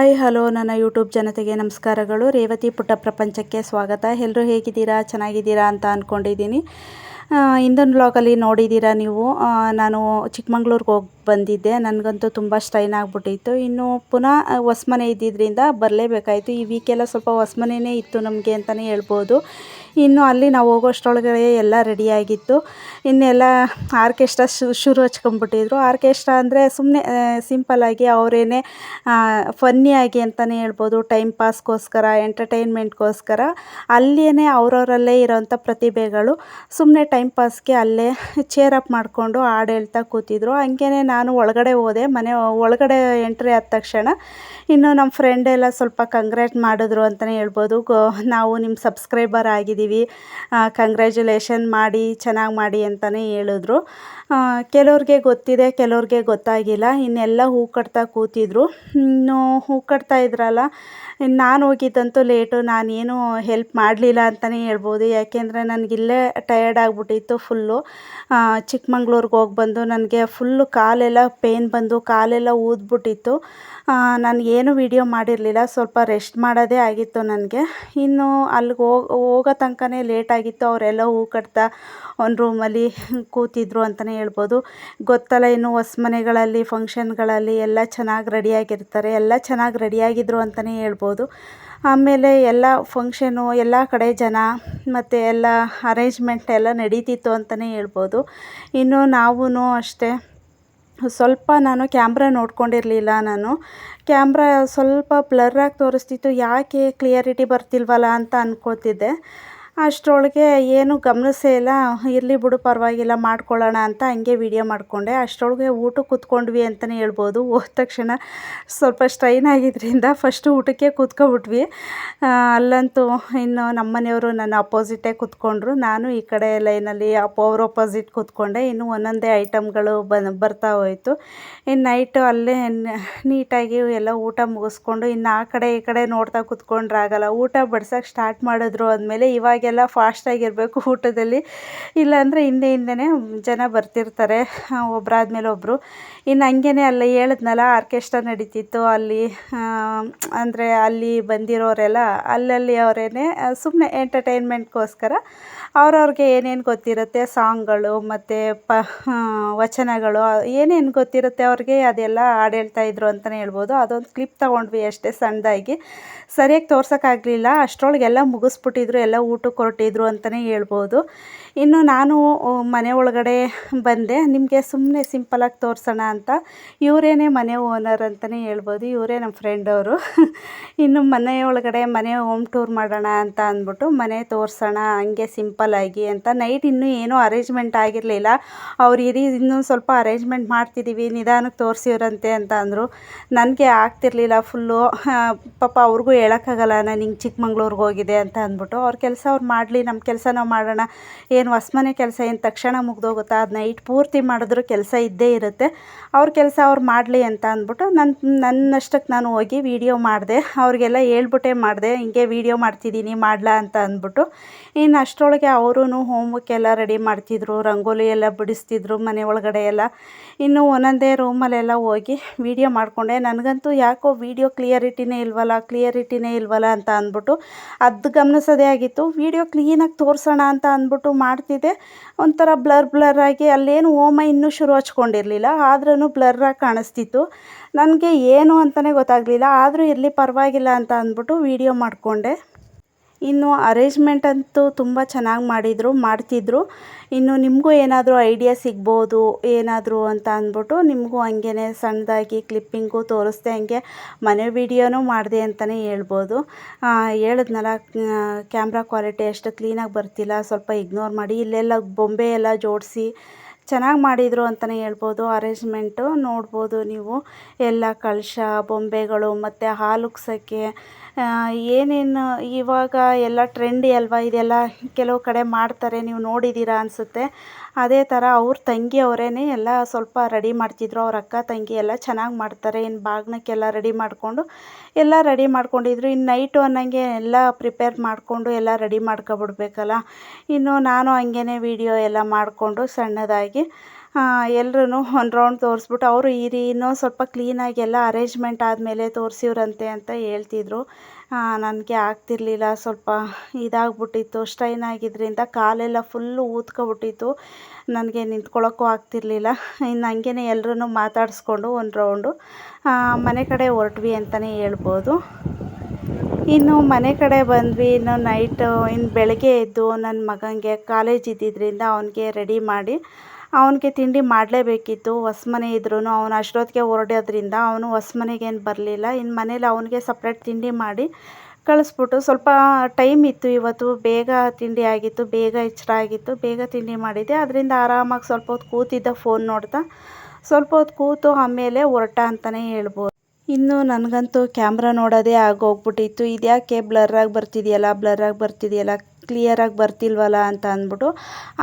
Hi hello ನನ್ನ YouTube ಜನತೆಗೆ ನಮಸ್ಕಾರಗಳು. ರೇವತಿ ಪುಟ್ಟ ಪ್ರಪಂಚಕ್ಕೆ ಸ್ವಾಗತ. ಎಲ್ಲರೂ ಹೇಗಿದ್ದೀರಾ, ಚೆನ್ನಾಗಿದ್ದೀರಾ ಅಂತ ಅಂದ್ಕೊಂಡಿದ್ದೀನಿ. ಹಿಂದಿನ ವ್ಲಾಗಲ್ಲಿ ನೋಡಿದ್ದೀರಾ ನೀವು. ನಾನು ಚಿಕ್ಕಮಂಗ್ಳೂರಿಗೆ ಹೋಗಿ ಬಂದಿದ್ದೆ. ನನಗಂತೂ ತುಂಬ ಸ್ಟ್ರೈನ್ ಆಗಿಬಿಟ್ಟಿತ್ತು. ಇನ್ನು ಪುನಃ ಹೊಸ್ಮನೆ ಇದ್ದಿದ್ದರಿಂದ ಬರಲೇಬೇಕಾಯಿತು. ಈ ವೀಕೆಲ್ಲ ಸ್ವಲ್ಪ ಹೊಸ್ಮನೆಯೇ ಇತ್ತು ನಮಗೆ ಅಂತಲೇ ಹೇಳ್ಬೋದು. ಇನ್ನು ಅಲ್ಲಿ ನಾವು ಹೋಗೋಷ್ಟರೊಳಗಡೆ ಎಲ್ಲ ರೆಡಿಯಾಗಿತ್ತು. ಇನ್ನೆಲ್ಲ ಆರ್ಕೆಸ್ಟ್ರಾ ಶುರು ಹಚ್ಕೊಂಡ್ಬಿಟ್ಟಿದ್ರು. ಆರ್ಕೆಸ್ಟ್ರಾ ಅಂದರೆ ಸುಮ್ಮನೆ ಸಿಂಪಲ್ಲಾಗಿ ಅವರೇನೆ ಫನ್ನಿಯಾಗಿ ಅಂತಲೇ ಹೇಳ್ಬೋದು, ಟೈಮ್ ಪಾಸ್ಗೋಸ್ಕರ, ಎಂಟರ್ಟೈನ್ಮೆಂಟ್ಗೋಸ್ಕರ ಅಲ್ಲಿಯೇ ಅವರವರಲ್ಲೇ ಇರೋವಂಥ ಪ್ರತಿಭೆಗಳು ಸುಮ್ಮನೆ ಟೈಮ್ ಪಾಸ್ಗೆ ಅಲ್ಲೇ ಚೇರಪ್ ಮಾಡಿಕೊಂಡು ಹಾಡು ಹೇಳ್ತಾ ಕೂತಿದ್ರು. ಹಂಗೇ ನಾನು ಒಳಗಡೆ ಹೋದೆ. ಮನೆ ಒಳಗಡೆ ಎಂಟ್ರಿ ಆದ ತಕ್ಷಣ ಇನ್ನು ನಮ್ಮ ಫ್ರೆಂಡ್ ಎಲ್ಲ ಸ್ವಲ್ಪ ಕಂಗ್ರ್ಯಾಟ್ ಮಾಡಿದ್ರು ಅಂತಲೇ ಹೇಳ್ಬೋದು. ನಾವು ನಿಮ್ಮ ಸಬ್ಸ್ಕ್ರೈಬರ್ ಆಗಿದ್ದೀವಿ, ಕಂಗ್ರ್ಯಾಚುಲೇಷನ್ ಮಾಡಿ, ಚೆನ್ನಾಗಿ ಮಾಡಿ ಅಂತಲೇ ಹೇಳಿದ್ರು. ಕೆಲವ್ರಿಗೆ ಗೊತ್ತಿದೆ, ಕೆಲವ್ರಿಗೆ ಗೊತ್ತಾಗಿಲ್ಲ. ಇನ್ನೆಲ್ಲ ಹೂ ಕಟ್ತಾ ಕೂತಿದ್ರು. ಇನ್ನು ಹೂ ಕಟ್ತಾ ಇದ್ರಲ್ಲ, ನಾನು ಹೋಗಿದ್ದಂತೂ ಲೇಟು. ನಾನೇನು ಹೆಲ್ಪ್ ಮಾಡಲಿಲ್ಲ ಅಂತಲೇ ಹೇಳ್ಬೋದು. ಯಾಕೆಂದರೆ ನನಗಿಲ್ಲೇ ಟಯರ್ಡ್ ಆಗಿಬಿಟ್ಟಿತ್ತು ಫುಲ್ಲು. ಚಿಕ್ಕಮಂಗ್ಳೂರಿಗೆ ಹೋಗಿ ಬಂದು ನನಗೆ ಫುಲ್ಲು ಕಾಲೆಲ್ಲ ಪೇಯ್ನ್ ಬಂದು ಕಾಲೆಲ್ಲ ಊದ್ಬಿಟ್ಟಿತ್ತು. ನಾನು ಏನು ವೀಡಿಯೋ ಮಾಡಿರಲಿಲ್ಲ, ಸ್ವಲ್ಪ ರೆಸ್ಟ್ ಮಾಡೋದೇ ಆಗಿತ್ತು ನನಗೆ. ಇನ್ನು ಅಲ್ಲಿಗೆ ಹೋಗೋ ತನಕನೇ ಲೇಟಾಗಿತ್ತು. ಅವರೆಲ್ಲ ಹೂ ಕಟ್ತಾ ಒಂದು ರೂಮಲ್ಲಿ ಕೂತಿದ್ರು ಅಂತಲೇ ಹೇಳ್ಬೋದು. ಗೊತ್ತಲ್ಲ, ಇನ್ನು ಹೊಸ್ಮನೆಗಳಲ್ಲಿ ಫಂಕ್ಷನ್ಗಳಲ್ಲಿ ಎಲ್ಲ ಚೆನ್ನಾಗಿ ರೆಡಿಯಾಗಿರ್ತಾರೆ. ಎಲ್ಲ ಚೆನ್ನಾಗಿ ರೆಡಿಯಾಗಿದ್ದರು ಅಂತಲೇ ಹೇಳ್ಬೋದು. ಆಮೇಲೆ ಎಲ್ಲ ಫಂಕ್ಷನು, ಎಲ್ಲ ಕಡೆ ಜನ ಮತ್ತು ಎಲ್ಲ ಅರೇಂಜ್ಮೆಂಟ್ ಎಲ್ಲ ನಡೀತಿತ್ತು ಅಂತಲೇ ಹೇಳ್ಬೋದು. ಇನ್ನು ನಾವೂ ಅಷ್ಟೇ, ಸ್ವಲ್ಪ ನಾನು ಕ್ಯಾಮ್ರಾ ನೋಡ್ಕೊಂಡಿರಲಿಲ್ಲ. ನಾನು ಕ್ಯಾಮ್ರಾ ಸ್ವಲ್ಪ ಬ್ಲರ್ರಾಗಿ ತೋರಿಸ್ತಿತ್ತು. ಯಾಕೆ ಕ್ಲಿಯರಿಟಿ ಬರ್ತಿಲ್ವಲ್ಲ ಅಂತ ಅಂದ್ಕೋತಿದ್ದೆ. ಅಷ್ಟರೊಳಗೆ ಏನು ಗಮನಿಸೇ ಇಲ್ಲ. ಇರಲಿ ಬಿಡು, ಪರವಾಗಿಲ್ಲ, ಮಾಡ್ಕೊಳ್ಳೋಣ ಅಂತ ಹಂಗೆ ವೀಡಿಯೋ ಮಾಡಿಕೊಂಡೆ. ಅಷ್ಟರೊಳಗೆ ಊಟಕ್ಕೆ ಕೂತ್ಕೊಂಡ್ವಿ ಅಂತಲೇ ಹೇಳ್ಬೋದು. ಹೋದ ತಕ್ಷಣ ಸ್ವಲ್ಪ ಸ್ಟ್ರೈನ್ ಆಗಿದ್ದರಿಂದ ಫಸ್ಟು ಊಟಕ್ಕೆ ಕೂತ್ಕೊಬಿಟ್ವಿ. ಅಲ್ಲಂತೂ ಇನ್ನು ನಮ್ಮ ಮನೆಯವರು ನನ್ನ ಅಪೋಸಿಟೇ ಕೂತ್ಕೊಂಡ್ರು. ನಾನು ಈ ಕಡೆ ಲೈನಲ್ಲಿ ಅವ್ರ ಅಪೋಸಿಟ್ ಕೂತ್ಕೊಂಡೆ. ಇನ್ನು ಒಂದೊಂದೇ ಐಟಮ್ಗಳು ಬರ್ತಾ ಹೋಯಿತು. ಇನ್ನು ನೈಟು ಅಲ್ಲೇ ನೀಟಾಗಿ ಎಲ್ಲ ಊಟ ಮುಗಿಸ್ಕೊಂಡು ಇನ್ನು ಆ ಕಡೆ ಈ ಕಡೆ ನೋಡ್ತಾ ಕೂತ್ಕೊಂಡ್ರೆ ಆಗಲ್ಲ. ಊಟ ಬಡ್ಸೋಕ್ಕೆ ಸ್ಟಾರ್ಟ್ ಮಾಡಿದ್ರು ಅಂದಮೇಲೆ ಇವಾಗೆಲ್ಲ ಫಾಸ್ಟಾಗಿರಬೇಕು ಊಟದಲ್ಲಿ, ಇಲ್ಲಾಂದರೆ ಹಿಂದೆನೇ ಜನ ಬರ್ತಿರ್ತಾರೆ ಒಬ್ಬರಾದ್ಮೇಲೆ ಒಬ್ಬರು. ಇನ್ನು ಹಂಗೇ ಅಲ್ಲಿ ಹೇಳಿದ್ನಲ್ಲ, ಆರ್ಕೆಸ್ಟ್ರಾ ನಡೀತಿತ್ತು ಅಲ್ಲಿ. ಅಂದರೆ ಅಲ್ಲಿ ಬಂದಿರೋರೆಲ್ಲ ಅಲ್ಲಲ್ಲಿ ಅವರೇನೆ ಸುಮ್ಮನೆ ಎಂಟರ್ಟೈನ್ಮೆಂಟ್ಗೋಸ್ಕರ ಅವ್ರವ್ರಿಗೆ ಏನೇನು ಗೊತ್ತಿರುತ್ತೆ, ಸಾಂಗ್ಗಳು ಮತ್ತು ವಚನಗಳು ಏನೇನು ಗೊತ್ತಿರುತ್ತೆ ಅವ್ರಿಗೆ ಅದೆಲ್ಲ ಹಾಡು ಹೇಳ್ತಾಯಿದ್ರು ಅಂತಲೇ ಹೇಳ್ಬೋದು. ಅದೊಂದು ಕ್ಲಿಪ್ ತೊಗೊಂಡ್ವಿ ಅಷ್ಟೇ ಸಣ್ಣದಾಗಿ, ಸರಿಯಾಗಿ ತೋರ್ಸೋಕ್ಕಾಗಲಿಲ್ಲ. ಅಷ್ಟರೊಳಗೆಲ್ಲ ಮುಗಿಸ್ಬಿಟ್ಟಿದ್ರು, ಎಲ್ಲ ಊಟಕ್ಕೆ ಹೊರಟಿದ್ರು ಅಂತಲೇ ಹೇಳ್ಬೋದು. ಇನ್ನು ನಾನು ಮನೆ ಒಳಗಡೆ ಬಂದೆ. ನಿಮಗೆ ಸುಮ್ಮನೆ ಸಿಂಪಲಾಗಿ ತೋರಿಸೋಣ ಅಂತ. ಇವರೇನೇ ಮನೆ ಓನರ್ ಅಂತಲೇ ಹೇಳ್ಬೋದು. ಇವರೇ ನಮ್ಮ ಫ್ರೆಂಡ್ ಅವರು. ಇನ್ನು ಮನೆ ಒಳಗಡೆ ಮನೆ ಹೋಮ್ ಟೂರ್ ಮಾಡೋಣ ಅಂತ ಅಂದ್ಬಿಟ್ಟು ಮನೆ ತೋರಿಸೋಣ ಹಂಗೆ ಸಿಂಪಲ್ಲಾಗಿ ಅಂತ. ನೈಟ್ ಇನ್ನೂ ಏನೂ ಅರೇಂಜ್ಮೆಂಟ್ ಆಗಿರಲಿಲ್ಲ. ಅವ್ರು ಇನ್ನೂ ಸ್ವಲ್ಪ ಅರೇಂಜ್ಮೆಂಟ್ ಮಾಡ್ತಿದ್ದೀವಿ, ನಿಧಾನಕ್ಕೆ ತೋರಿಸಿವ್ರಂತೆ ಅಂತ ಅಂದರು. ನನಗೆ ಆಗ್ತಿರ್ಲಿಲ್ಲ ಫುಲ್ಲು. ಪಾಪ ಅವ್ರಿಗೂ ಹೇಳೋಕ್ಕಾಗಲ್ಲ ನಾನು ಹಿಂಗೆ ಚಿಕ್ಕಮಂಗ್ಳೂರಿಗೆ ಹೋಗಿದೆ ಅಂತ ಅಂದ್ಬಿಟ್ಟು. ಅವ್ರ ಕೆಲಸ ಅವ್ರು ಮಾಡಲಿ, ನಮ್ಮ ಕೆಲಸ ನಾವು ಮಾಡೋಣ. ಏನು ಹೊಸ್ಮನೆ ಕೆಲಸ ಏನು ತಕ್ಷಣ ಮುಗ್ದೋಗುತ್ತಾ? ಅದು ನೈಟ್ ಪೂರ್ತಿ ಮಾಡಿದ್ರು ಕೆಲಸ ಇದ್ದೇ ಇರುತ್ತೆ. ಅವ್ರ ಕೆಲಸ ಅವ್ರು ಮಾಡಲಿ ಅಂತ ಅಂದ್ಬಿಟ್ಟು ನನ್ನಷ್ಟಕ್ಕೆ ನಾನು ಹೋಗಿ ವೀಡಿಯೋ ಮಾಡಿದೆ. ಅವ್ರಿಗೆಲ್ಲ ಹೇಳ್ಬಿಟ್ಟೇ ಮಾಡಿದೆ, ಹಿಂಗೆ ವೀಡಿಯೋ ಮಾಡ್ತಿದ್ದೀನಿ, ಮಾಡಲಾ ಅಂತ ಅಂದ್ಬಿಟ್ಟು. ಇನ್ನು ಅಷ್ಟರೊಳಗೆ ಅವರೂ ಹೋಮ್ವರ್ಕ್ ಎಲ್ಲ ರೆಡಿ ಮಾಡ್ತಿದ್ರು, ರಂಗೋಲಿ ಎಲ್ಲ ಬಿಡಿಸ್ತಿದ್ರು ಮನೆ ಒಳಗಡೆ ಎಲ್ಲ. ಇನ್ನು ಒಂದೊಂದೇ ರೂಮಲ್ಲೆಲ್ಲ ಹೋಗಿ ವೀಡಿಯೋ ಮಾಡಿಕೊಂಡೆ. ನನಗಂತೂ ಯಾಕೋ ವೀಡಿಯೋ ಕ್ಲಿಯರಿಟಿನೇ ಇಲ್ವಲ್ಲ ಅಂತ ಅಂದ್ಬಿಟ್ಟು ಅದು ಗಮನಿಸೋದೇ ಆಗಿತ್ತು. ವೀಡಿಯೋ ಕ್ಲೀನಾಗಿ ತೋರಿಸೋಣ ಅಂತ ಅಂದ್ಬಿಟ್ಟು ಮಾಡ್ತಿದ್ದೆ. ಒಂಥರ ಬ್ಲರ್ ಆಗಿ, ಅಲ್ಲೇನು ಹೋಮ ಇನ್ನೂ ಶುರು ಹಚ್ಕೊಂಡಿರಲಿಲ್ಲ, ಆದ್ರೂ ಬ್ಲರ್ರಾಗಿ ಕಾಣಿಸ್ತಿತ್ತು. ನನಗೆ ಏನು ಅಂತಲೇ ಗೊತ್ತಾಗಲಿಲ್ಲ. ಆದರೂ ಇರಲಿ, ಪರವಾಗಿಲ್ಲ ಅಂತ ಅಂದ್ಬಿಟ್ಟು ವೀಡಿಯೋ ಮಾಡಿಕೊಂಡೆ. ಇನ್ನು ಅರೇಂಜ್ಮೆಂಟ್ ಅಂತೂ ತುಂಬ ಚೆನ್ನಾಗಿ ಮಾಡ್ತಿದ್ರು. ಇನ್ನು ನಿಮಗೂ ಏನಾದರೂ ಐಡಿಯಾ ಸಿಗ್ಬೋದು ಏನಾದರೂ ಅಂತ ಅಂದ್ಬಿಟ್ಟು ನಿಮಗೂ ಹಂಗೇ ಸಣ್ಣದಾಗಿ ಕ್ಲಿಪ್ಪಿಂಗು ತೋರಿಸ್ದೆ. ಹಂಗೆ ಮನೆ ವೀಡಿಯೋನೂ ಮಾಡಿದೆ ಅಂತಲೇ ಹೇಳ್ಬೋದು. ಹೇಳಿದ್ನಲ್ಲ, ಕ್ಯಾಮ್ರಾ ಕ್ವಾಲಿಟಿ ಅಷ್ಟು ಕ್ಲೀನಾಗಿ ಬರ್ತಿಲ್ಲ, ಸ್ವಲ್ಪ ಇಗ್ನೋರ್ ಮಾಡಿ. ಇಲ್ಲೆಲ್ಲ ಬೊಂಬೆ ಎಲ್ಲ ಜೋಡಿಸಿ ಚೆನ್ನಾಗಿ ಮಾಡಿದರು ಅಂತಲೇ ಹೇಳ್ಬೋದು. ಅರೇಂಜ್ಮೆಂಟು ನೋಡ್ಬೋದು ನೀವು. ಎಲ್ಲ ಕಳಶ, ಬೊಂಬೆಗಳು ಮತ್ತು ಹಾಲುಗ್ಸೋಕ್ಕೆ ಏನೇನು ಇವಾಗ ಎಲ್ಲ ಟ್ರೆಂಡಿ ಅಲ್ವಾ, ಇದೆಲ್ಲ ಕೆಲವು ಕಡೆ ಮಾಡ್ತಾರೆ, ನೀವು ನೋಡಿದ್ದೀರಾ ಅನಿಸುತ್ತೆ. ಅದೇ ಥರ ಅವ್ರ ತಂಗಿ ಅವರೇನೆ ಎಲ್ಲ ಸ್ವಲ್ಪ ರೆಡಿ ಮಾಡ್ತಿದ್ರು. ಅವ್ರ ಅಕ್ಕ ತಂಗಿ ಎಲ್ಲ ಚೆನ್ನಾಗಿ ಮಾಡ್ತಾರೆ. ಇನ್ನು ಬಾಗ್ನಕ್ಕೆಲ್ಲ ರೆಡಿ ಮಾಡ್ಕೊಂಡಿದ್ರು. ಇನ್ನು ನೈಟು ಅನ್ನಂಗೆ ಎಲ್ಲ ಪ್ರಿಪೇರ್ ಮಾಡಿಕೊಂಡು ಎಲ್ಲ ರೆಡಿ ಮಾಡ್ಕೊಬಿಡ್ಬೇಕಲ್ಲ. ಇನ್ನು ನಾನು ಹಂಗೇ ವೀಡಿಯೋ ಎಲ್ಲ ಮಾಡಿಕೊಂಡು ಸಣ್ಣದಾಗಿ ಎಲ್ಲರೂ ಒಂದು ರೌಂಡ್ ತೋರಿಸ್ಬಿಟ್ಟು ಅವರು ಇನ್ನೂ ಸ್ವಲ್ಪ ಕ್ಲೀನಾಗಿ ಎಲ್ಲ ಅರೇಂಜ್ಮೆಂಟ್ ಆದಮೇಲೆ ತೋರಿಸಿವ್ರಂತೆ ಅಂತ ಹೇಳ್ತಿದ್ರು. ನನಗೆ ಆಗ್ತಿರ್ಲಿಲ್ಲ, ಸ್ವಲ್ಪ ಇದಾಗ್ಬಿಟ್ಟಿತ್ತು, ಸ್ಟ್ರೈನ್ ಆಗಿದ್ದರಿಂದ ಕಾಲೆಲ್ಲ ಫುಲ್ಲು ಊದ್ಕೊಬಿಟ್ಟಿತ್ತು. ನನಗೆ ನಿಂತ್ಕೊಳ್ಳೋಕ್ಕೂ ಆಗ್ತಿರ್ಲಿಲ್ಲ. ಇನ್ನು ಹಂಗೇ ಎಲ್ಲರೂ ಮಾತಾಡಿಸ್ಕೊಂಡು ಒಂದು ರೌಂಡು ಮನೆ ಕಡೆ ಹೊರಟ್ವಿ ಅಂತಲೇ ಹೇಳ್ಬೋದು. ಇನ್ನು ಮನೆ ಕಡೆ ಬಂದ್ವಿ. ಇನ್ನು ನೈಟು ಇನ್ನು ಬೆಳಗ್ಗೆ ಎದ್ದು ನನ್ನ ಮಗನಿಗೆ ಕಾಲೇಜ್ ಇದ್ದಿದ್ದರಿಂದ ಅವನಿಗೆ ರೆಡಿ ಮಾಡಿ ಅವನಿಗೆ ತಿಂಡಿ ಮಾಡಲೇಬೇಕಿತ್ತು. ಹೊಸ್ಮನೆ ಇದ್ರೂ ಅವನು ಅಷ್ಟೊತ್ತಿಗೆ ಹೊರಡೋದ್ರಿಂದ ಅವನು ಹೊಸ್ಮನೆಗೇನು ಬರಲಿಲ್ಲ. ಇನ್ನು ಮನೇಲಿ ಅವನಿಗೆ ಸಪ್ರೇಟ್ ತಿಂಡಿ ಮಾಡಿ ಕಳಿಸ್ಬಿಟ್ಟು, ಸ್ವಲ್ಪ ಟೈಮ್ ಇತ್ತು ಇವತ್ತು, ಬೇಗ ತಿಂಡಿ ಆಗಿತ್ತು, ಬೇಗ ಎಚ್ಚರ ಆಗಿತ್ತು, ಬೇಗ ತಿಂಡಿ ಮಾಡಿದ್ದೆ. ಅದರಿಂದ ಆರಾಮಾಗಿ ಸ್ವಲ್ಪ ಹೊತ್ತು ಕೂತಿದ್ದ ಫೋನ್ ನೋಡ್ತಾ. ಸ್ವಲ್ಪ ಹೊತ್ತು ಕೂತು ಆಮೇಲೆ ಹೊರಟ ಅಂತಲೇ ಹೇಳ್ಬೋದು. ಇನ್ನು ನನಗಂತೂ ಕ್ಯಾಮ್ರಾ ನೋಡೋದೇ ಆಗೋಗ್ಬಿಟ್ಟಿತ್ತು. ಇದ್ಯಾಕೆ ಬ್ಲರ್ರಾಗಿ ಬರ್ತಿದೆಯಲ್ಲ, ಕ್ಲಿಯರಾಗಿ ಬರ್ತಿಲ್ವಲ್ಲ ಅಂತ ಅಂದ್ಬಿಟ್ಟು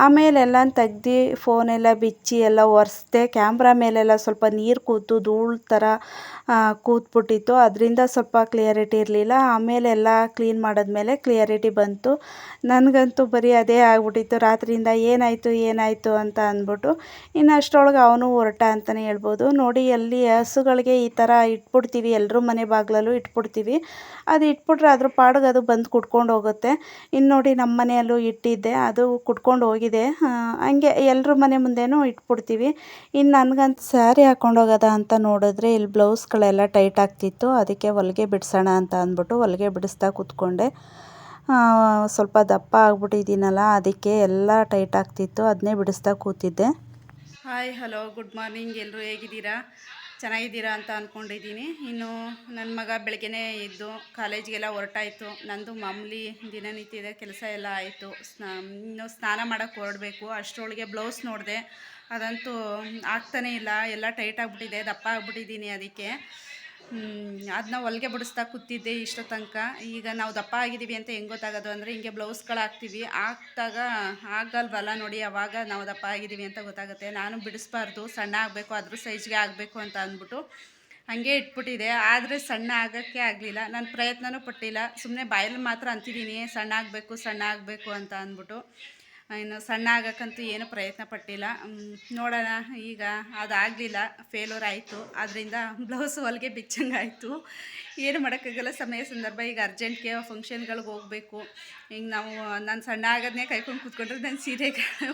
ಆಮೇಲೆ ಎಲ್ಲ ತೆಗ್ದು ಫೋನೆಲ್ಲ ಬಿಚ್ಚಿ ಎಲ್ಲ ಒರೆಸ್ದೆ. ಕ್ಯಾಮ್ರಾ ಮೇಲೆಲ್ಲ ಸ್ವಲ್ಪ ನೀರು ಕೂತು ಧೂಳು ಥರ ಕೂತ್ಬಿಟ್ಟಿತ್ತು. ಅದರಿಂದ ಸ್ವಲ್ಪ ಕ್ಲಿಯರಿಟಿ ಇರಲಿಲ್ಲ. ಆಮೇಲೆ ಎಲ್ಲ ಕ್ಲೀನ್ ಮಾಡಿದ್ಮೇಲೆ ಕ್ಲಿಯರಿಟಿ ಬಂತು. ನನಗಂತೂ ಬರೀ ಅದೇ ಆಗ್ಬಿಟ್ಟಿತ್ತು ರಾತ್ರಿಯಿಂದ. ಏನಾಯಿತು ಅಂತ ಅಂದ್ಬಿಟ್ಟು ಇನ್ನು ಅಷ್ಟರೊಳಗೆ ಅವನು ಹೊರಟ ಅಂತಲೇ ಹೇಳ್ಬೋದು. ನೋಡಿ, ಅಲ್ಲಿ ಹಸುಗಳಿಗೆ ಈ ಥರ ಇಟ್ಬಿಡ್ತೀವಿ, ಎಲ್ಲರೂ ಮನೆ ಬಾಗಿಲಲ್ಲೂ ಇಟ್ಬಿಡ್ತೀವಿ. ಅದು ಇಟ್ಬಿಟ್ರೆ ಅದ್ರ ಪಾಡಿಗೆ ಅದು ಬಂದು ಕುಡ್ಕೊಂಡು ಹೋಗುತ್ತೆ. ಇನ್ನು ನೋಡಿ, ನಮ್ಮ ಮನೆಯಲ್ಲೂ ಇಟ್ಟಿದ್ದೆ, ಅದು ಕುಡ್ಕೊಂಡು ಹೋಗಿದೆ. ಹಂಗೆ ಎಲ್ಲರ ಮನೆ ಮುಂದೆನೂ ಇಟ್ಬಿಡ್ತೀವಿ. ಇನ್ನು ನನಗಂತೂ ಸ್ಯಾರಿ ಹಾಕ್ಕೊಂಡು ಹೋಗೋದ ಅಂತ ನೋಡಿದ್ರೆ ಇಲ್ಲಿ ಬ್ಲೌಸ್ಗಳೆಲ್ಲ ಟೈಟ್ ಆಗ್ತಿತ್ತು. ಅದಕ್ಕೆ ಹೊಲಿಗೆ ಬಿಡಿಸೋಣ ಅಂತ ಅಂದ್ಬಿಟ್ಟು ಹೊಲಿಗೆ ಬಿಡಿಸ್ತಾ ಕೂತ್ಕೊಂಡೆ. ಸ್ವಲ್ಪ ದಪ್ಪ ಆಗ್ಬಿಟ್ಟಿದ್ದೀನಲ್ಲ, ಅದಕ್ಕೆ ಎಲ್ಲ ಟೈಟ್ ಆಗ್ತಿತ್ತು, ಅದನ್ನೇ ಬಿಡಿಸ್ತಾ ಕೂತಿದ್ದೆ. Hi, hello, good morning. ಎಲ್ಲರೂ ಹೇಗಿದ್ದೀರಾ? ಚೆನ್ನಾಗಿದ್ದೀರಾ ಅಂತ ಅಂದ್ಕೊಂಡಿದ್ದೀನಿ. ಇನ್ನು ನನ್ನ ಮಗ ಬೆಳಗ್ಗೆನೇ ಎದ್ದು ಕಾಲೇಜಿಗೆಲ್ಲ ಹೊರಟಾಯಿತು. ನಂದು ಮಾಮೂಲಿ ದಿನನಿತ್ಯದ ಕೆಲಸ ಎಲ್ಲ ಆಯಿತು. ಇನ್ನು ಸ್ನಾನ ಮಾಡೋಕ್ಕೆ ಹೊರಡಬೇಕು. ಅಷ್ಟರೊಳಗೆ ಬ್ಲೌಸ್ ನೋಡಿದೆ, ಅದಂತೂ ಆಗ್ತಾನೇ ಇಲ್ಲ, ಎಲ್ಲ ಟೈಟ್ ಆಗಿಬಿಟ್ಟಿದೆ, ದಪ್ಪ ಆಗಿಬಿಟ್ಟಿದ್ದೀನಿ. ಅದಕ್ಕೆ ಅದನ್ನ ಹೊಲಿಗೆ ಬಿಡಿಸ್ತಾ ಕೂತಿದ್ದೆ ಇಷ್ಟೋ ತನಕ. ಈಗ ನಾವು ದಪ್ಪ ಆಗಿದ್ದೀವಿ ಅಂತ ಹೆಂಗೆ ಗೊತ್ತಾಗೋದು ಅಂದರೆ, ಹಿಂಗೆ ಬ್ಲೌಸ್ಗಳು ಹಾಕ್ತೀವಿ, ಹಾಕ್ದಾಗ ಆಗಲ್ವಲ್ಲ ನೋಡಿ, ಅವಾಗ ನಾವು ದಪ್ಪ ಆಗಿದ್ದೀವಿ ಅಂತ ಗೊತ್ತಾಗುತ್ತೆ. ನಾನು ಬಿಡಿಸ್ಬಾರ್ದು, ಸಣ್ಣ ಆಗಬೇಕು, ಅದ್ರ ಸೈಜ್ಗೆ ಆಗಬೇಕು ಅಂತ ಅಂದ್ಬಿಟ್ಟು ಹಾಗೆ ಇಟ್ಬಿಟ್ಟಿದೆ. ಆದರೆ ಸಣ್ಣ ಆಗೋಕ್ಕೆ ಆಗಲಿಲ್ಲ. ನಾನು ಪ್ರಯತ್ನವೂ ಪಟ್ಟಿಲ್ಲ, ಸುಮ್ಮನೆ ಬಾಯಲ್ಲಿ ಮಾತ್ರ ಅಂತಿದ್ದೀನಿ ಸಣ್ಣ ಆಗಬೇಕು ಅಂತ ಅಂದ್ಬಿಟ್ಟು. ಇನ್ನು ಸಣ್ಣ ಆಗೋಕ್ಕಂತೂ ಏನೂ ಪ್ರಯತ್ನ ಪಟ್ಟಿಲ್ಲ. ನೋಡೋಣ, ಈಗ ಅದಾಗಲಿಲ್ಲ, ಫೇಲ್ಯೂರ್ ಆಯಿತು. ಅದರಿಂದ ಬ್ಲೌಸು ಹೊಲಿಗೆ ಬಿಚ್ಚಂಗಾಯಿತು. ಏನು ಮಾಡೋಕ್ಕಾಗಲ್ಲ, ಸಮಯ ಸಂದರ್ಭ. ಈಗ ಅರ್ಜೆಂಟ್ಗೆ ಫಂಕ್ಷನ್ಗಳಿಗೆ ಹೋಗಬೇಕು. ಈಗ ನಾನು ಸಣ್ಣ ಆಗೋದನ್ನೇ ಕೈಕೊಂಡು ಕೂತ್ಕೊಂಡ್ರೆ ನನ್ನ ಸೀರೆಗಳು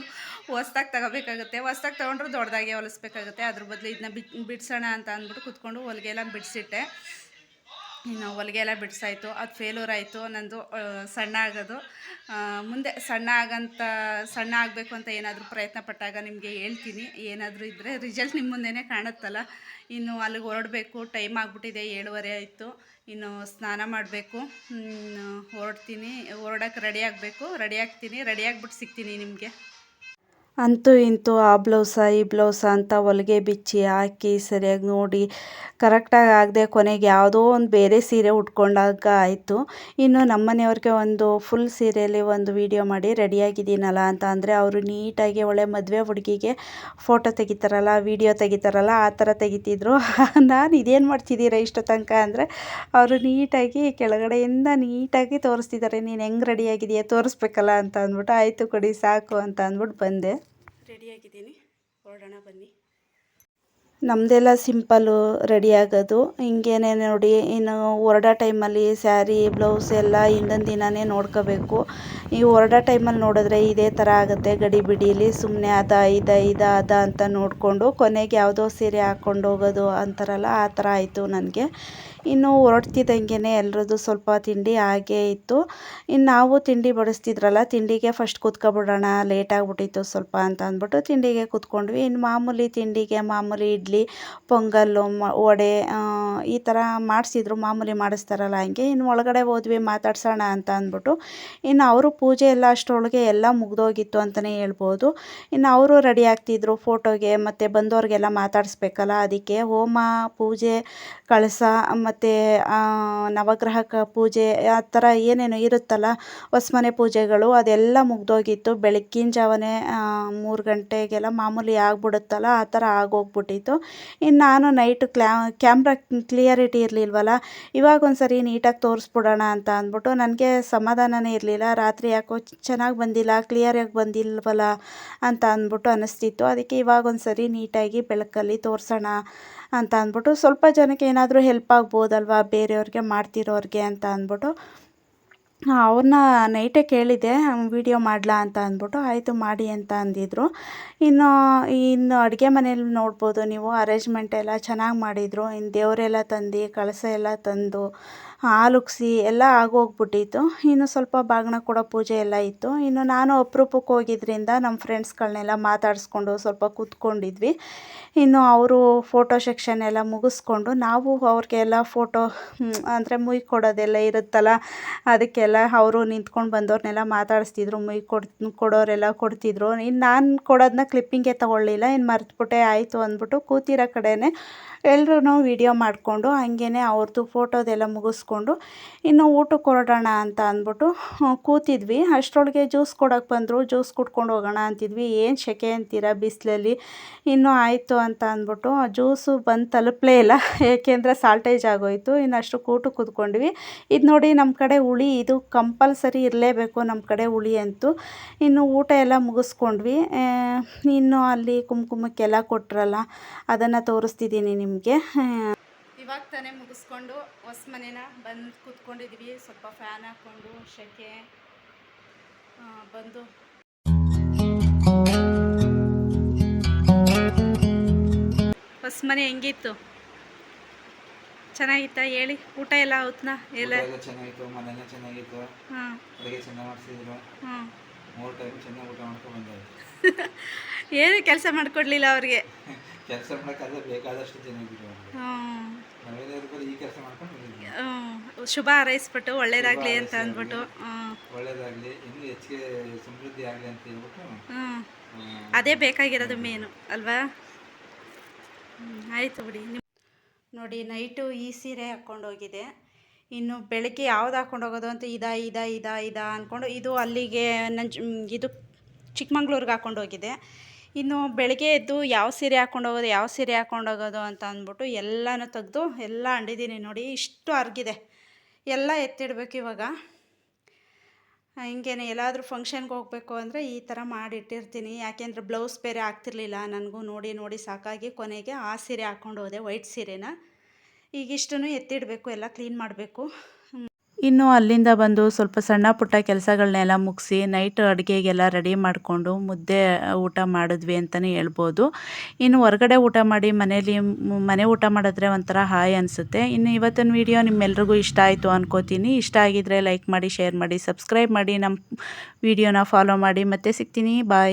ಹೊಸ್ದಾಗಿ ತಗೋಬೇಕಾಗುತ್ತೆ. ಹೊಸ್ದಾಗಿ ತೊಗೊಂಡ್ರೆ ದೊಡ್ಡದಾಗೆ ಹೊಲಿಸ್ಬೇಕಾಗುತ್ತೆ. ಅದ್ರ ಬದಲು ಇದನ್ನ ಬಿಡಿಸೋಣ ಅಂತ ಅಂದ್ಬಿಟ್ಟು ಕೂತ್ಕೊಂಡು ಹೊಲಿಗೆ ಎಲ್ಲ ಬಿಡಿಸಿಟ್ಟೆ. ಇನ್ನು ಹೊಲಿಗೆ ಎಲ್ಲ ಬಿಡಿಸಾಯಿತು, ಅದು ಫೇಲ್ಯೂರ್ ಆಯಿತು ನಂದು ಸಣ್ಣ ಆಗೋದು. ಮುಂದೆ ಸಣ್ಣ ಆಗಬೇಕು ಅಂತ ಏನಾದರೂ ಪ್ರಯತ್ನ ಪಟ್ಟಾಗ ನಿಮಗೆ ಹೇಳ್ತೀನಿ. ಏನಾದರೂ ಇದ್ದರೆ ರಿಸಲ್ಟ್ ನಿಮ್ಮ ಮುಂದೆನೇ ಕಾಣುತ್ತಲ್ಲ. ಇನ್ನು ಅಲ್ಲಿಗೆ ಹೊರಡಬೇಕು, ಟೈಮ್ ಆಗಿಬಿಟ್ಟಿದೆ, 7:30 ಆಯಿತು. ಇನ್ನು ಸ್ನಾನ ಮಾಡಬೇಕು, ಹೊರಡೋಕ್ಕೆ ರೆಡಿ ಆಗ್ತೀನಿ. ರೆಡಿ ಆಗಿಬಿಟ್ಟು ಸಿಗ್ತೀನಿ ನಿಮಗೆ. ಅಂತೂ ಇಂತೂ ಆ ಬ್ಲೌಸಾ ಈ ಬ್ಲೌಸಾ ಅಂತ ಹೊಲಿಗೆ ಬಿಚ್ಚಿ ಹಾಕಿ ಸರಿಯಾಗಿ ನೋಡಿ ಕರೆಕ್ಟಾಗಿ ಆಗದೆ ಕೊನೆಗೆ ಯಾವುದೋ ಒಂದು ಬೇರೆ ಸೀರೆ ಉಟ್ಕೊಂಡಾಗ ಆಯಿತು. ಇನ್ನು ನಮ್ಮ ಮನೆಯವ್ರಿಗೆ ಒಂದು ಫುಲ್ ಸೀರೆಯಲ್ಲಿ ಒಂದು ವಿಡಿಯೋ ಮಾಡಿ ರೆಡಿಯಾಗಿದ್ದೀನಲ್ಲ ಅಂತ ಅಂದರೆ, ಅವರು ನೀಟಾಗಿ ಒಳ್ಳೆ ಮದುವೆ ಹುಡುಗಿಗೆ ಫೋಟೋ ತೆಗಿತಾರಲ್ಲ, ವಿಡಿಯೋ ತೆಗಿತಾರಲ್ಲ, ಆ ಥರ ತೆಗಿತಿದ್ರು. ನಾನು ಇದೇನು ಮಾಡ್ತಿದ್ದೀರಾ ಇಷ್ಟು ತನಕ ಅಂದರೆ, ಅವರು ನೀಟಾಗಿ ಕೆಳಗಡೆಯಿಂದ ನೀಟಾಗಿ ತೋರಿಸ್ತಿದ್ದಾರೆ. ನೀನು ಹೆಂಗೆ ರೆಡಿಯಾಗಿದೆಯಾ ತೋರಿಸ್ಬೇಕಲ್ಲ ಅಂತ ಅಂದ್ಬಿಟ್ಟು, ಆಯಿತು ಕೊಡಿ ಸಾಕು ಅಂತ ಅಂದ್ಬಿಟ್ಟು ಬಂದೆ. ರೆಡಿಯಾಗಿದ್ದೀನಿ, ಹೊರಡೋಣ ಬನ್ನಿ. ನಮ್ಮದೆಲ್ಲ ಸಿಂಪಲ್ಲು ರೆಡಿ ಆಗೋದು ಹಿಂಗೇನೆ ನೋಡಿ. ಇನ್ನು ಹೊರಡೋ ಟೈಮಲ್ಲಿ ಸ್ಯಾರಿ ಬ್ಲೌಸ್ ಎಲ್ಲ ಹಿಂದಿನ ದಿನವೇ ನೋಡ್ಕೋಬೇಕು. ಈ ಹೊರಡೋ ಟೈಮಲ್ಲಿ ನೋಡಿದ್ರೆ ಇದೇ ಥರ ಆಗುತ್ತೆ, ಗಡಿ ಬಿಡೀಲಿ ಸುಮ್ಮನೆ ಅದ ಅಂತ ನೋಡಿಕೊಂಡು ಕೊನೆಗೆ ಯಾವುದೋ ಸೀರೆ ಹಾಕ್ಕೊಂಡು ಹೋಗೋದು ಅಂತಾರಲ್ಲ, ಆ ಥರ ಆಯಿತು ನನಗೆ. ಇನ್ನು ಹೊರಡ್ತಿದ್ದಂಗೆ ಎಲ್ಲರದ್ದು ಸ್ವಲ್ಪ ತಿಂಡಿ ಹಾಗೇ ಇತ್ತು. ಇನ್ನು ನಾವು ತಿಂಡಿ ಬಡಿಸ್ತಿದ್ರಲ್ಲ, ತಿಂಡಿಗೆ ಫಸ್ಟ್ ಕೂತ್ಕೊಬಿಡೋಣ, ಲೇಟ್ ಆಗಿಬಿಟ್ಟಿತ್ತು ಸ್ವಲ್ಪ ಅಂತ ಅಂದ್ಬಿಟ್ಟು ತಿಂಡಿಗೆ ಕೂತ್ಕೊಂಡ್ವಿ. ಇನ್ನು ಮಾಮೂಲಿ ತಿಂಡಿಗೆ ಮಾಮೂಲಿ ಇಡ್ಲಿ, ಪೊಂಗಲ್ಲು, ವಡೆ ಈ ಥರ ಮಾಡಿಸಿದ್ರು, ಮಾಮೂಲಿ ಮಾಡಿಸ್ತಾರಲ್ಲ ಹಂಗೆ. ಇನ್ನು ಒಳಗಡೆ ಹೋದ್ವಿ ಮಾತಾಡ್ಸೋಣ ಅಂತ ಅಂದ್ಬಿಟ್ಟು. ಇನ್ನು ಅವರು ಪೂಜೆ ಎಲ್ಲ ಅಷ್ಟರೊಳಗೆ ಎಲ್ಲ ಮುಗ್ದೋಗಿತ್ತು ಅಂತಲೇ ಹೇಳ್ಬೋದು. ಇನ್ನು ಅವರು ರೆಡಿ ಆಗ್ತಿದ್ರು ಫೋಟೋಗೆ, ಮತ್ತು ಬಂದವ್ರಿಗೆಲ್ಲ ಮಾತಾಡಿಸ್ಬೇಕಲ್ಲ, ಅದಕ್ಕೆ ಹೋಮ ಪೂಜೆ, ಕಳಸ ಮತ್ತು ನವಗ್ರಹಕ ಪೂಜೆ ಆ ಥರ ಏನೇನು ಇರುತ್ತಲ್ಲ ಹೊಸ್ಮನೆ ಪೂಜೆಗಳು, ಅದೆಲ್ಲ ಮುಗ್ದೋಗಿತ್ತು. ಬೆಳಗ್ಗಿನ ಜಾವನೇ 3 ಗಂಟೆಗೆಲ್ಲ ಮಾಮೂಲಿ ಆಗಿಬಿಡುತ್ತಲ್ಲ, ಆ ಥರ ಆಗೋಗ್ಬಿಟ್ಟಿತ್ತು. ಇನ್ನು ನಾನು ನೈಟು ಕ್ಯಾಮ್ರಾ ಕ್ಲಿಯರಿಟಿ ಇರಲಿಲ್ವಲ್ಲ, ಇವಾಗ ಒಂದು ಸರಿ ನೀಟಾಗಿ ತೋರಿಸ್ಬಿಡೋಣ ಅಂತ ಅಂದ್ಬಿಟ್ಟು ನನಗೆ ಸಮಾಧಾನನೇ ಇರಲಿಲ್ಲ. ರಾತ್ರಿ ಯಾಕೋ ಚೆನ್ನಾಗಿ ಬಂದಿಲ್ಲ, ಕ್ಲಿಯರಾಗಿ ಬಂದಿಲ್ವಲ್ಲ ಅಂತ ಅಂದ್ಬಿಟ್ಟು ಅನ್ನಿಸ್ತಿತ್ತು. ಅದಕ್ಕೆ ಇವಾಗ ಒಂದು ಸರಿ ನೀಟಾಗಿ ಬೆಳಕಲ್ಲಿ ತೋರಿಸೋಣ ಅಂತ ಅಂದ್ಬಿಟ್ಟು, ಸ್ವಲ್ಪ ಜನಕ್ಕೆ ಏನಾದರೂ ಹೆಲ್ಪ್ ಆಗ್ಬೋದಲ್ವ ಬೇರೆಯವ್ರಿಗೆ ಮಾಡ್ತಿರೋರಿಗೆ ಅಂತ ಅಂದ್ಬಿಟ್ಟು ಅವ್ರನ್ನ ನೈಟೇ ಕೇಳಿದೆ ವಿಡಿಯೋ ಮಾಡಲಾ ಅಂತ ಅಂದ್ಬಿಟ್ಟು. ಆಯಿತು ಮಾಡಿ ಅಂತ ಅಂದಿದ್ರು. ಇನ್ನು ಅಡುಗೆ ಮನೇಲಿ ನೋಡ್ಬೋದು ನೀವು, ಅರೇಂಜ್ಮೆಂಟ್ ಎಲ್ಲ ಚೆನ್ನಾಗಿ ಮಾಡಿದರು. ಇನ್ನು ದೇವರೆಲ್ಲ ತಂದು ಕಳಸ ಎಲ್ಲ ತಂದು ಹಾಲುಗ್ಸಿ ಎಲ್ಲ ಆಗೋಗ್ಬಿಟ್ಟಿತ್ತು. ಇನ್ನು ಸ್ವಲ್ಪ ಬಾಗಿನ ಕೊಡೋ ಪೂಜೆ ಎಲ್ಲ ಇತ್ತು. ಇನ್ನು ನಾನು ಅಪರೂಪಕ್ಕೆ ಹೋಗಿದ್ದರಿಂದ ನಮ್ಮ ಫ್ರೆಂಡ್ಸ್ಗಳನ್ನೆಲ್ಲ ಮಾತಾಡಿಸ್ಕೊಂಡು ಸ್ವಲ್ಪ ಕೂತ್ಕೊಂಡಿದ್ವಿ. ಇನ್ನು ಅವರು ಫೋಟೋ ಸೆಕ್ಷನ್ ಎಲ್ಲ ಮುಗಿಸ್ಕೊಂಡು ನಾವು ಅವ್ರಿಗೆಲ್ಲ ಫೋಟೋ ಅಂದರೆ ಮುಯ್ ಕೊಡೋದೆಲ್ಲ ಇರುತ್ತಲ್ಲ, ಅದಕ್ಕೆಲ್ಲ ಅವರು ನಿಂತ್ಕೊಂಡು ಬಂದವ್ರನ್ನೆಲ್ಲ ಮಾತಾಡಿಸ್ತಿದ್ರು. ಮುಯ್ ಕೊಡೋರೆಲ್ಲ ಕೊಡ್ತಿದ್ರು. ಇನ್ನು ನಾನು ಕೊಡೋದನ್ನ ಕ್ಲಿಪ್ಪಿಂಗೇ ತೊಗೊಳ್ಳಿಲ್ಲ, ಇನ್ನು ಮರೆತುಬಿಟ್ಟೆ. ಆಯಿತು ಅಂದ್ಬಿಟ್ಟು ಕೂತಿರೋ ಕಡೆಯೇ ಎಲ್ಲರೂ ವಿಡಿಯೋ ಮಾಡಿಕೊಂಡು ಹಂಗೇ ಅವ್ರದ್ದು ಫೋಟೋದೆಲ್ಲ ಮುಗಿಸ್ಕೊಂಡು ಇನ್ನು ಊಟಕ್ಕೆ ಹೊರಡೋಣ ಅಂತ ಅಂದ್ಬಿಟ್ಟು ಕೂತಿದ್ವಿ. ಅಷ್ಟರೊಳಗೆ ಜ್ಯೂಸ್ ಕೊಡೋಕೆ ಬಂದರು. ಜ್ಯೂಸ್ ಕುಡ್ಕೊಂಡು ಹೋಗೋಣ ಅಂತಿದ್ವಿ. ಏನು ಸೆಕೆ ಅಂತೀರ ಬಿಸಿಲಲ್ಲಿ. ಇನ್ನೂ ಆಯಿತು ಅಂತ ಅಂದ್ಬಿಟ್ಟು ಜ್ಯೂಸು ಬಂದು ತಲುಪಲೇ ಇಲ್ಲ, ಏಕೆಂದರೆ ಸಾಲ್ಟೇಜ್ ಆಗೋಯಿತು. ಇನ್ನು ಅಷ್ಟಕ್ಕೆ ಊಟಕ್ಕೆ ಕೂತ್ಕೊಂಡ್ವಿ. ಇದು ನೋಡಿ ನಮ್ಮ ಕಡೆ ಹುಳಿ, ಇದು ಕಂಪಲ್ಸರಿ ಇರಲೇಬೇಕು ನಮ್ಮ ಕಡೆ ಹುಳಿ ಅಂತೂ. ಇನ್ನು ಊಟ ಎಲ್ಲ ಮುಗಿಸ್ಕೊಂಡ್ವಿ. ಇನ್ನು ಅಲ್ಲಿ ಕುಂಕುಮಕ್ಕೆಲ್ಲ ಕೊಟ್ರಲ್ಲ, ಅದನ್ನು ತೋರಿಸ್ತಿದ್ದೀನಿ ನಿಮಗೆ. ಇವಾಗ ತಾನೇ ಮುಗಿಸ್ಕೊಂಡು ಹೊಸ ಮನೇನ ಬಂದು ಕೂತ್ಕೊಂಡಿದ್ವಿ. ಸ್ವಲ್ಪ ಫ್ಯಾನ್ ಹಾಕ್ಕೊಂಡು ಸೆಕೆ ಬಂದು ಹೊಸ ಮನೆ ಹೆಂಗಿತ್ತು? ಚೆನ್ನಾಗಿತ್ತಾ ಹೇಳಿ? ಊಟ ಎಲ್ಲ ಆಯ್ತಾ? ಎಲ್ಲ ಚೆನ್ನಾಗಿತ್ತು, ಮನೆನೇ ಚೆನ್ನಾಗಿತ್ತು, ಅಡುಗೆ ಚೆನ್ನಾಗಿ ಮಾಡಿಸಿದ್ರು. 3 ಟೈಮ್ ಚೆನ್ನಾಗಿ ಊಟ ಮಾಡ್ಕೊಂಡು ಬಂದೆ. ಏನು ಕೆಲಸ ಮಾಡಿಕೊಡ್ಲಿಲ್ಲ ಅವ್ರಿಗೆ? ಕೆಲಸ ಮಾಡೋಕ್ಕಾದ್ರೆ ಬೇಕಾದಷ್ಟು ಚೆನ್ನಾಗಿತ್ತು. ಈ ಕೆಲಸ ಮಾಡ್ಕೊಂಡು ಬಂದಿದ್ದೆ. ಶುಭ ಹಾರೈಸ್ಬಿಟ್ಟು ಒಳ್ಳೇದಾಗಲಿ ಅಂತ ಅಂದ್ಬಿಟ್ಟು, ಒಳ್ಳೇದಾಗಲಿ, ಇನ್ನೂ ಹೆಚ್ಚಿಗೆ ಸಮೃದ್ಧಿ ಆಗಲಿ ಅಂತ ಹೇಳ್ಬಿಟ್ಟು ಅದೇ ಬೇಕಾಗಿರೋದು ಮೇನು ಅಲ್ವಾ? ಆಯಿತು ಬಿಡಿ. ನೋಡಿ ನೈಟು ಈ ಸೀರೆ ಹಾಕ್ಕೊಂಡೋಗಿದೆ. ಇನ್ನು ಬೆಳಗ್ಗೆ ಯಾವ್ದು ಹಾಕ್ಕೊಂಡು ಹೋಗೋದು ಅಂತ ಇದಾ ಅಂದ್ಕೊಂಡು ಇದು ಅಲ್ಲಿಗೆ ಇದು ಚಿಕ್ಕಮಂಗ್ಳೂರಿಗೆ ಹಾಕ್ಕೊಂಡೋಗಿದೆ. ಇನ್ನು ಬೆಳಗ್ಗೆ ಎದ್ದು ಯಾವ ಸೀರೆ ಹಾಕ್ಕೊಂಡೋಗೋದು ಅಂತ ಅಂದ್ಬಿಟ್ಟು ಎಲ್ಲನೂ ತೆಗೆದು ಎಲ್ಲ ಅಂಡಿದ್ದೀನಿ. ನೋಡಿ ಇಷ್ಟು ಹರ್ಗಿದೆ, ಎಲ್ಲ ಎತ್ತಿಡಬೇಕು ಇವಾಗ. ಹಿಂಗೇನೆ ಎಲ್ಲಾದರೂ ಫಂಕ್ಷನ್ಗೆ ಹೋಗಬೇಕು ಅಂದರೆ ಈ ಥರ ಮಾಡಿಟ್ಟಿರ್ತೀನಿ. ಯಾಕೆಂದರೆ ಬ್ಲೌಸ್ ಬೇರೆ ಆಗ್ತಿರ್ಲಿಲ್ಲ ನನಗೂ. ನೋಡಿ ಸಾಕಾಗಿ ಕೊನೆಗೆ ಆ ಸೀರೆ ಹಾಕ್ಕೊಂಡು ಹೋದೆ, ವೈಟ್ ಸೀರೆನ. ಈಗಿಷ್ಟನ್ನು ಎತ್ತಿಡಬೇಕು, ಎಲ್ಲ ಕ್ಲೀನ್ ಮಾಡಬೇಕು. ಇನ್ನು ಅಲ್ಲಿಂದ ಬಂದು ಸ್ವಲ್ಪ ಸಣ್ಣ ಪುಟ್ಟ ಕೆಲಸಗಳನ್ನೆಲ್ಲ ಮುಗಿಸಿ ನೈಟ್ ಅಡುಗೆಗೆಲ್ಲ ರೆಡಿ ಮಾಡಿಕೊಂಡು ಮುದ್ದೆ ಊಟ ಮಾಡಿದ್ವಿ ಅಂತಲೇ ಹೇಳ್ಬೋದು. ಇನ್ನು ಹೊರಗಡೆ ಊಟ ಮಾಡಿ ಮನೆ ಊಟ ಮಾಡಿದ್ರೆ ಒಂಥರ ಹಾಯ್ ಅನಿಸುತ್ತೆ. ಇನ್ನು ಇವತ್ತಿನ ವಿಡಿಯೋ ನಿಮ್ಮೆಲ್ರಿಗೂ ಇಷ್ಟ ಆಯಿತು ಅನ್ಕೋತೀನಿ. ಇಷ್ಟ ಆಗಿದ್ರೆ ಲೈಕ್ ಮಾಡಿ, ಶೇರ್ ಮಾಡಿ, ಸಬ್ಸ್ಕ್ರೈಬ್ ಮಾಡಿ, ನಮ್ಮ ವಿಡಿಯೋನ ಫಾಲೋ ಮಾಡಿ. ಮತ್ತೆ ಸಿಗ್ತೀನಿ, ಬಾಯ್.